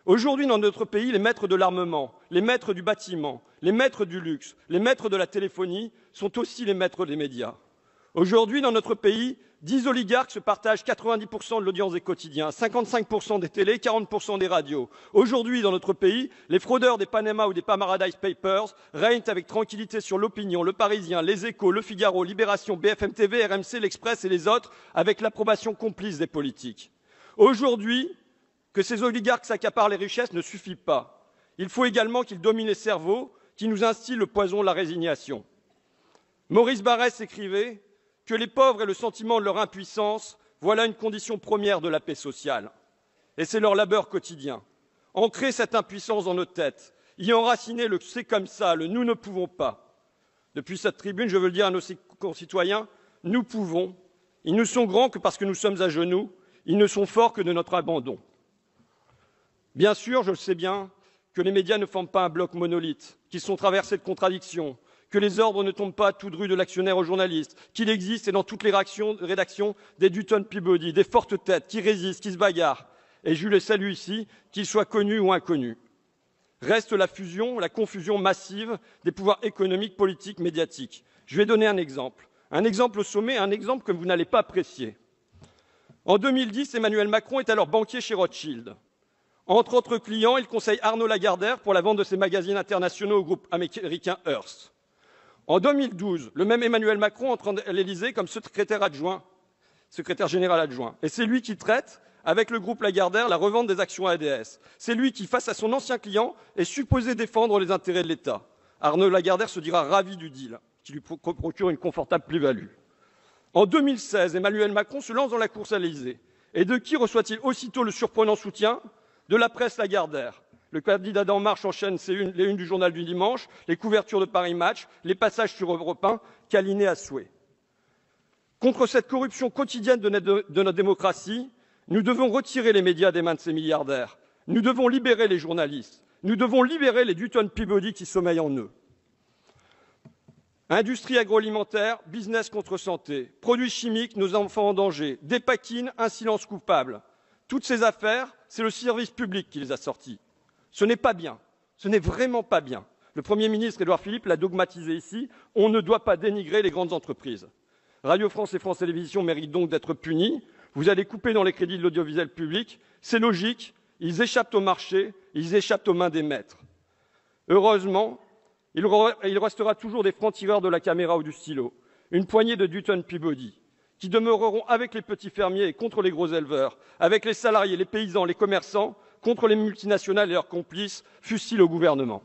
Aujourd'hui, dans notre pays, les maîtres de l'armement, les maîtres du bâtiment, les maîtres du luxe, les maîtres de la téléphonie sont aussi les maîtres des médias. Aujourd'hui, dans notre pays, 10 oligarques se partagent 90% de l'audience des quotidiens, 55% des télés, 40% des radios. Aujourd'hui, dans notre pays, les fraudeurs des Panama ou des Paradise Papers règnent avec tranquillité sur l'Opinion, Le Parisien, Les Échos, Le Figaro, Libération, BFM TV, RMC, L'Express et les autres, avec l'approbation complice des politiques. Aujourd'hui, que ces oligarques s'accaparent les richesses ne suffit pas. Il faut également qu'ils dominent les cerveaux, qui nous instillent le poison de la résignation. Maurice Barrès écrivait que les pauvres aient le sentiment de leur impuissance, voilà une condition première de la paix sociale. Et c'est leur labeur quotidien. Ancrer cette impuissance dans nos têtes, y enraciner le « c'est comme ça », le « nous ne pouvons pas ». Depuis cette tribune, je veux le dire à nos concitoyens, nous pouvons. Ils ne sont grands que parce que nous sommes à genoux, ils ne sont forts que de notre abandon. Bien sûr, je le sais bien, que les médias ne forment pas un bloc monolithe, qu'ils sont traversés de contradictions, que les ordres ne tombent pas tout drus de l'actionnaire aux journalistes, qu'il existe et dans toutes les rédactions des Dutton Peabody, des fortes têtes qui résistent, qui se bagarrent. Et je les salue ici, qu'ils soient connus ou inconnus. Reste la fusion, la confusion massive des pouvoirs économiques, politiques, médiatiques. Je vais donner un exemple au sommet, un exemple que vous n'allez pas apprécier. En 2010, Emmanuel Macron est alors banquier chez Rothschild. Entre autres clients, il conseille Arnaud Lagardère pour la vente de ses magazines internationaux au groupe américain Hearst. En 2012, le même Emmanuel Macron entre à l'Élysée comme secrétaire général adjoint. Et c'est lui qui traite, avec le groupe Lagardère, la revente des actions ADS. C'est lui qui, face à son ancien client, est supposé défendre les intérêts de l'État. Arnaud Lagardère se dira ravi du deal, qui lui procure une confortable plus-value. En 2016, Emmanuel Macron se lance dans la course à l'Élysée. Et de qui reçoit-il aussitôt le surprenant soutien? De la presse Lagardère. Le candidat d'En Marche enchaîne les unes du journal du dimanche, les couvertures de Paris Match, les passages sur Europe 1, câlinés à souhait. Contre cette corruption quotidienne de notre démocratie, nous devons retirer les médias des mains de ces milliardaires. Nous devons libérer les journalistes. Nous devons libérer les Dutton Peabody qui sommeillent en eux. Industrie agroalimentaire, business contre santé, produits chimiques, nos enfants en danger, dépakine, un silence coupable. Toutes ces affaires, c'est le service public qui les a sorties. Ce n'est pas bien, ce n'est vraiment pas bien. Le Premier ministre Édouard Philippe l'a dogmatisé ici, on ne doit pas dénigrer les grandes entreprises. Radio France et France Télévisions méritent donc d'être punis. Vous allez couper dans les crédits de l'audiovisuel public, c'est logique, ils échappent au marché, ils échappent aux mains des maîtres. Heureusement, il restera toujours des francs-tireurs de la caméra ou du stylo, une poignée de Dutton Peabody, qui demeureront avec les petits fermiers et contre les gros éleveurs, avec les salariés, les paysans, les commerçants, contre les multinationales et leurs complices, fussent-ils au gouvernement.